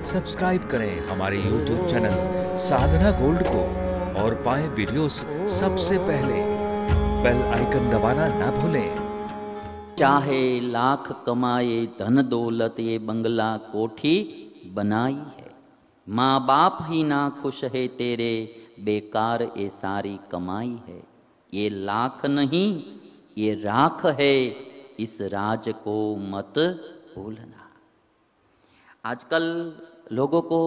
Subscribe करें हमारे YouTube channel साधना gold को और पाएं वीडियोस सबसे पहले। बेल आइकन दबाना ना भूलें। चाहे लाख कमाए धन दौलत ये बंगला कोठी बनाई है, माँ बाप ही ना खुश है तेरे, बेकार ये सारी कमाई है। ये लाख नहीं ये राख है, इस राज को मत भूलना। आजकल लोगों को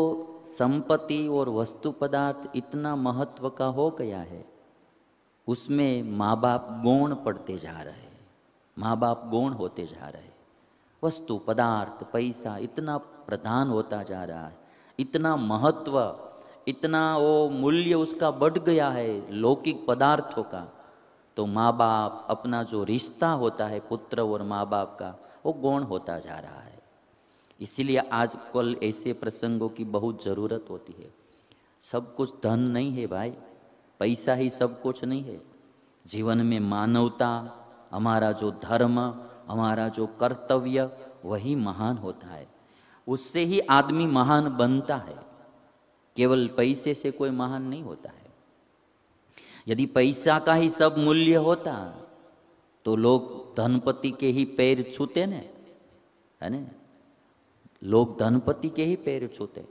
संपत्ति और वस्तु पदार्थ इतना महत्व का हो गया है, उसमें माँ बाप गौण पड़ते जा रहे हैं, माँ बाप गौण होते जा रहे हैं। वस्तु पदार्थ पैसा इतना प्रधान होता जा रहा है, इतना महत्व, इतना वो मूल्य उसका बढ़ गया है लौकिक पदार्थों का। तो माँ बाप अपना जो रिश्ता होता है पुत्र और माँ बाप का, वो गौण होता जा रहा है। इसीलिए आजकल ऐसे प्रसंगों की बहुत जरूरत होती है। सब कुछ धन नहीं है भाई, पैसा ही सब कुछ नहीं है। जीवन में मानवता, हमारा जो धर्म, हमारा जो कर्तव्य, वही महान होता है। उससे ही आदमी महान बनता है। केवल पैसे से कोई महान नहीं होता है। यदि पैसा का ही सब मूल्य होता तो लोग धनपति के ही पैर छूते न, है ना? लोग धनपति के ही पैर छूते,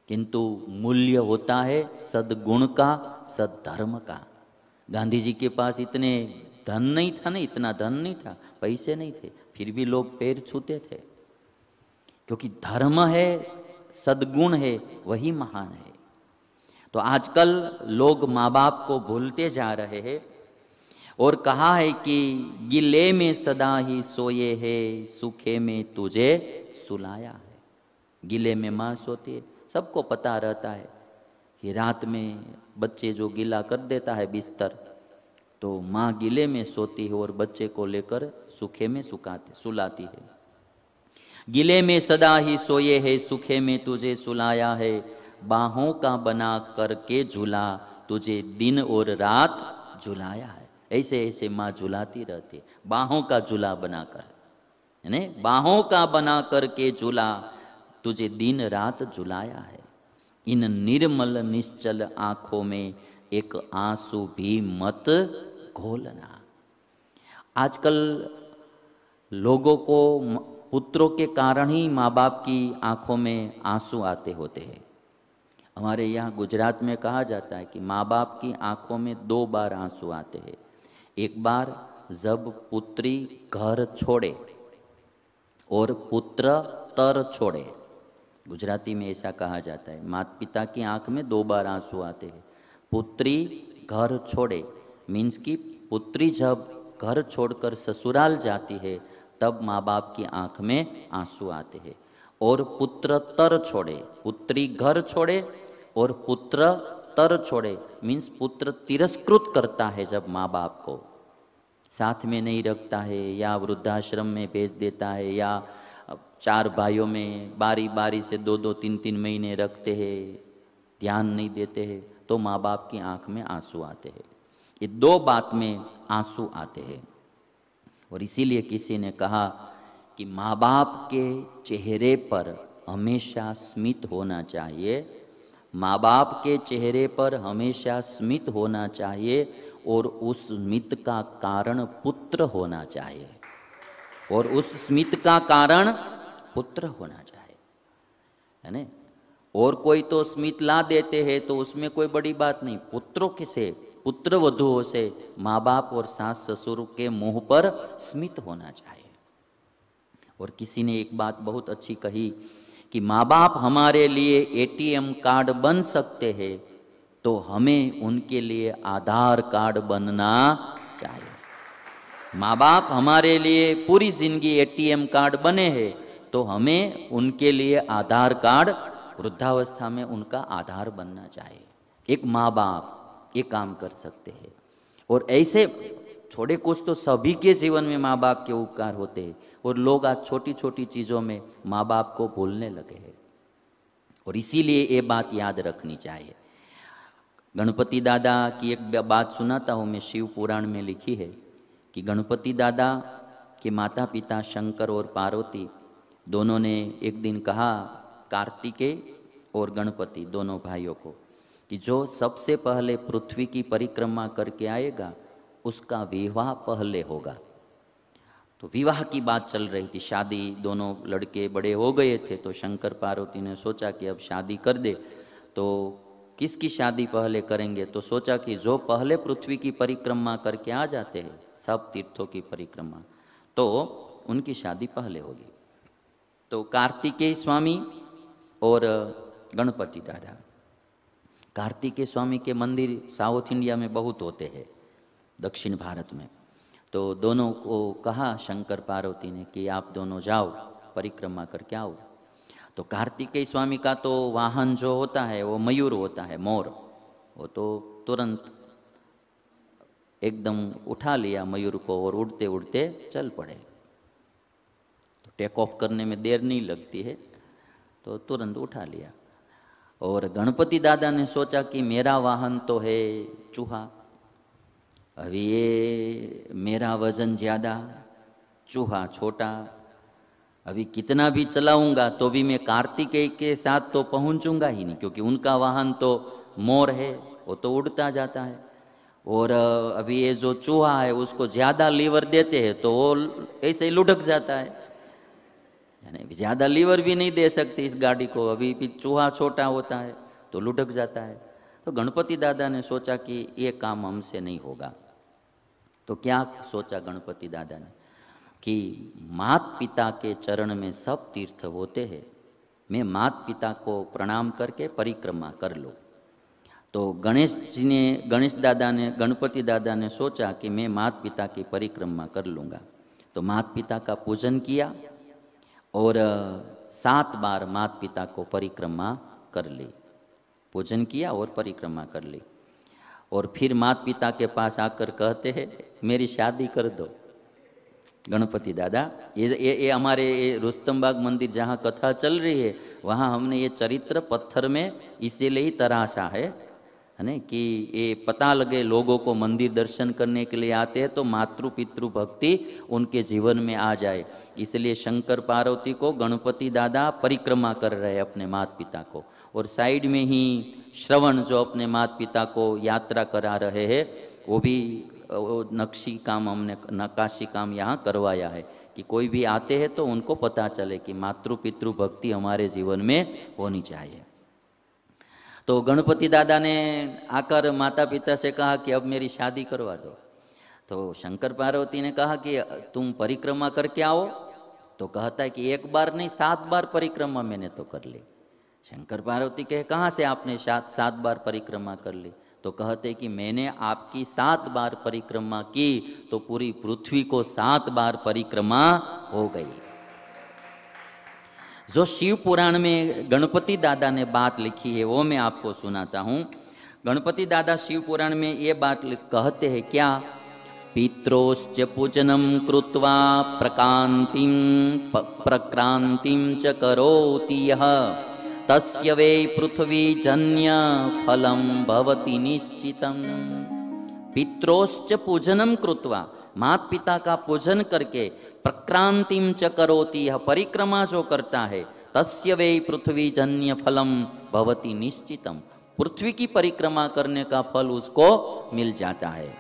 किंतु मूल्य होता है सद्गुण का, सद्धर्म का। गांधी जी के पास इतने धन नहीं था ना, इतना धन नहीं था, पैसे नहीं थे, फिर भी लोग पैर छूते थे, क्योंकि धर्म है, सद्गुण है, वही महान है। तो आजकल लोग माँ बाप को भूलते जा रहे हैं और कहा है कि गिले में सदा ही सोए है, सूखे में तुझे सुलाया है। गिले में माँ सोती है, सबको पता रहता है कि रात में बच्चे जो गीला कर देता है बिस्तर, तो माँ गीले में सोती है और बच्चे को लेकर सूखे में सुलाती है। गीले में सदा ही सोए है, सूखे में तुझे सुलाया है, बाहों का बना करके झूला, तुझे दिन और रात झुलाया है। ऐसे ऐसे माँ झुलाती रहती है, बाहों का झूला बनाकर, है ना? बाहों का बना करके झूला, तुझे दिन रात झुलाया है। इन निर्मल निश्चल आंखों में एक आंसू भी मत घोलना। आजकल लोगों को पुत्रों के कारण ही माँ बाप की आंखों में आंसू आते होते हैं। हमारे यहाँ गुजरात में कहा जाता है कि माँ बाप की आंखों में 2 बार आंसू आते हैं। एक बार जब पुत्री घर छोड़े और पुत्र तर छोड़े। गुजराती में ऐसा कहा जाता है, माता पिता की आंख में 2 बार आंसू आते हैं। पुत्री घर छोड़े मीन्स की पुत्री जब घर छोड़कर ससुराल जाती है तब माँ बाप की आंख में आंसू आते हैं। और पुत्र तर छोड़े, पुत्री घर छोड़े और पुत्र तर छोड़े मीन्स पुत्र तिरस्कृत करता है जब माँ बाप को, साथ में नहीं रखता है या वृद्धाश्रम में भेज देता है, या 4 भाइयों में बारी बारी से 2-2, 3-3 महीने रखते हैं, ध्यान नहीं देते हैं, तो माँ बाप की आंख में आंसू आते हैं। ये 2 बात में आंसू आते हैं। और इसीलिए किसी ने कहा कि माँ बाप के चेहरे पर हमेशा स्मित होना चाहिए, माँ बाप के चेहरे पर हमेशा स्मित होना चाहिए, और उस स्मित का कारण पुत्र होना चाहिए, और उस स्मित का कारण पुत्र होना चाहिए, है ना? और कोई तो स्मित ला देते हैं तो उसमें कोई बड़ी बात नहीं, पुत्रों के से, पुत्र वधुओं से माँ बाप और सास ससुर के मुंह पर स्मित होना चाहिए। और किसी ने एक बात बहुत अच्छी कही कि माँ बाप हमारे लिए एटीएम कार्ड बन सकते हैं, तो हमें उनके लिए आधार कार्ड बनना चाहिए। माँ बाप हमारे लिए पूरी जिंदगी एटीएम कार्ड बने हैं, तो हमें उनके लिए आधार कार्ड, वृद्धावस्था में उनका आधार बनना चाहिए। एक माँ बाप ये काम कर सकते हैं। और ऐसे थोड़े कुछ तो सभी के जीवन में माँ बाप के उपकार होते हैं, और लोग आज छोटी छोटी चीजों में माँ बाप को भूलने लगे हैं। और इसीलिए ये बात याद रखनी चाहिए। गणपति दादा की एक बात सुनाता हूं मैं, शिव पुराण में लिखी है कि गणपति दादा के माता पिता शंकर और पार्वती दोनों ने एक दिन कहा कार्तिकेय और गणपति दोनों भाइयों को कि जो सबसे पहले पृथ्वी की परिक्रमा करके आएगा उसका विवाह पहले होगा। तो विवाह की बात चल रही थी, शादी, दोनों लड़के बड़े हो गए थे, तो शंकर पार्वती ने सोचा कि अब शादी कर दे। तो किसकी शादी पहले करेंगे? तो सोचा कि जो पहले पृथ्वी की परिक्रमा करके आ जाते हैं, सब तीर्थों की परिक्रमा, तो उनकी शादी पहले होगी। तो कार्तिकेय स्वामी और गणपति दादा। कार्तिकेय स्वामी के मंदिर साउथ इंडिया में बहुत होते हैं, दक्षिण भारत में। तो दोनों को कहा शंकर पार्वती ने कि आप दोनों जाओ परिक्रमा करके आओ। तो कार्तिकेय स्वामी का तो वाहन जो होता है वो मयूर होता है, मोर। वो तो तुरंत एकदम उठा लिया मयूर को और उड़ते उड़ते चल पड़े। तो टेक ऑफ करने में देर नहीं लगती है, तो तुरंत उठा लिया। और गणपति दादा ने सोचा कि मेरा वाहन तो है चूहा, अभी ये मेरा वजन ज़्यादा, चूहा छोटा, अभी कितना भी चलाऊंगा तो भी मैं कार्तिकेय के साथ तो पहुंचूंगा ही नहीं, क्योंकि उनका वाहन तो मोर है, वो तो उड़ता जाता है। और अभी ये जो चूहा है उसको ज़्यादा लीवर देते हैं तो वो ऐसे ही लुढ़क जाता है, यानी ज़्यादा लीवर भी नहीं दे सकते इस गाड़ी को, अभी भी चूहा छोटा होता है तो लुढ़क जाता है। तो गणपति दादा ने सोचा कि ये काम हमसे नहीं होगा। तो क्या सोचा गणपति दादा ने कि मात पिता के चरण में सब तीर्थ होते हैं, मैं मात पिता को प्रणाम करके परिक्रमा कर लूँ। तो गणपति दादा ने सोचा कि मैं मात पिता की परिक्रमा कर लूँगा। तो मात पिता का पूजन किया और 7 बार मात पिता को परिक्रमा कर ली, पूजन किया और परिक्रमा कर ली। और फिर माता पिता के पास आकर कहते हैं मेरी शादी कर दो। गणपति दादा, ये हमारे रुस्तमबाग मंदिर जहाँ कथा चल रही है वहाँ हमने ये चरित्र पत्थर में इसीलिए ही तराशा है ना, कि ये पता लगे लोगों को मंदिर दर्शन करने के लिए आते हैं तो मातृ पितृ भक्ति उनके जीवन में आ जाए, इसलिए शंकर पार्वती को गणपति दादा परिक्रमा कर रहे हैं अपने माता पिता को। और साइड में ही श्रवण जो अपने माता पिता को यात्रा करा रहे हैं, वो भी नक्शी काम हमने नक्काशी काम यहाँ करवाया है कि कोई भी आते हैं तो उनको पता चले कि मातृ पितृ भक्ति हमारे जीवन में होनी चाहिए। तो गणपति दादा ने आकर माता पिता से कहा कि अब मेरी शादी करवा दो। तो शंकर पार्वती ने कहा कि तुम परिक्रमा करके आओ। तो कहता है कि 1 बार नहीं 7 बार परिक्रमा मैंने तो कर ली। शंकर पार्वती कहे कहाँ से आपने 7 बार परिक्रमा कर ली? तो कहते कि मैंने आपकी 7 बार परिक्रमा की तो पूरी पृथ्वी को 7 बार परिक्रमा हो गई। जो शिव पुराण में गणपति दादा ने बात लिखी है वो मैं आपको सुनाता हूँ। गणपति दादा शिव पुराण में ये बात कहते हैं क्या, पित्रोश्च पूजनम कृत्वा प्रक्रांतिं च करोति यः तस्य वै पृथ्वी जन्य फलम भवति निश्चितम। पित्रोश्च पूजनम कृत्वा, माता पिता का पूजन करके, प्रक्रांतिं च करोति, यह परिक्रमा जो करता है, तस्य वै पृथ्वी जन्य फलम भवति निश्चितम, पृथ्वी की परिक्रमा करने का फल उसको मिल जाता है।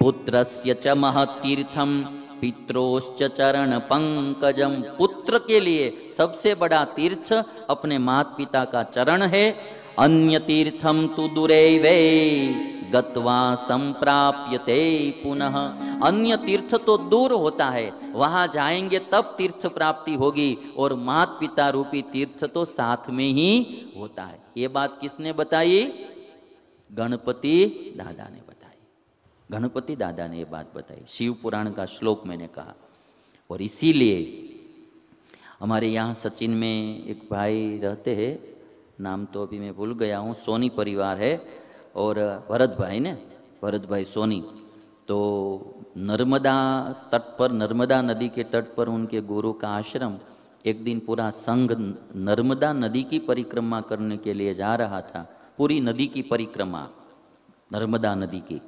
पुत्रस्य च महतीर्थम पित्रोश्च चरण पंकजम, पुत्र के लिए सबसे बड़ा तीर्थ अपने माता पिता का चरण है। अन्य तीर्थम तु दुरैवे गत्वा संप्राप्यते पुनः, अन्य तीर्थ तो दूर होता है, वहां जाएंगे तब तीर्थ प्राप्ति होगी, और माता पिता रूपी तीर्थ तो साथ में ही होता है। ये बात किसने बताई? गणपति दादा ने बताई। गणपति दादा ने ये बात बताई, शिव पुराण का श्लोक मैंने कहा। और इसीलिए हमारे यहाँ सचिन में एक भाई रहते हैं, नाम तो अभी मैं भूल गया हूँ, सोनी परिवार है, और भरत भाई ने, भरत भाई सोनी, तो नर्मदा तट पर, नर्मदा नदी के तट पर उनके गुरु का आश्रम, एक दिन पूरा संघ नर्मदा नदी की परिक्रमा करने के लिए जा रहा था, पूरी नदी की परिक्रमा नर्मदा नदी की।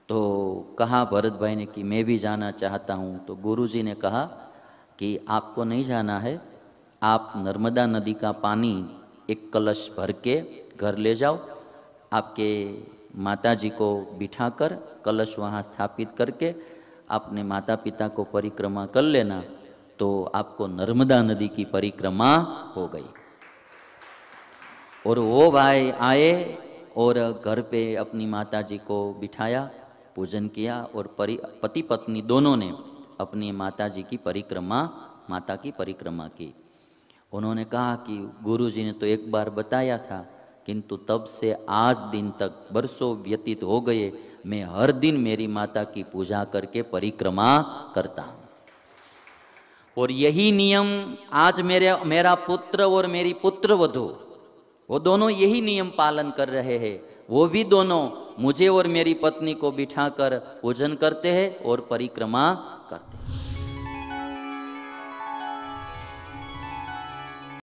तो कहा भरत भाई ने कि मैं भी जाना चाहता हूँ। तो गुरुजी ने कहा कि आपको नहीं जाना है, आप नर्मदा नदी का पानी एक कलश भर के घर ले जाओ, आपके माताजी को बिठाकर कलश वहाँ स्थापित करके अपने माता पिता को परिक्रमा कर लेना, तो आपको नर्मदा नदी की परिक्रमा हो गई। और वो भाई आए और घर पे अपनी माताजी को बिठाया, पूजन किया और पति पत्नी दोनों ने अपनी माताजी की परिक्रमा, माता की परिक्रमा की। उन्होंने कहा कि गुरुजी ने तो एक बार बताया था, किंतु तब से आज दिन तक वर्षों व्यतीत हो गए, मैं हर दिन मेरी माता की पूजा करके परिक्रमा करता हूं। और यही नियम आज मेरा पुत्र और मेरी पुत्रवधू, वो दोनों यही नियम पालन कर रहे हैं। वो भी दोनों मुझे और मेरी पत्नी को बिठाकर पूजन करते हैं और परिक्रमा करते हैं।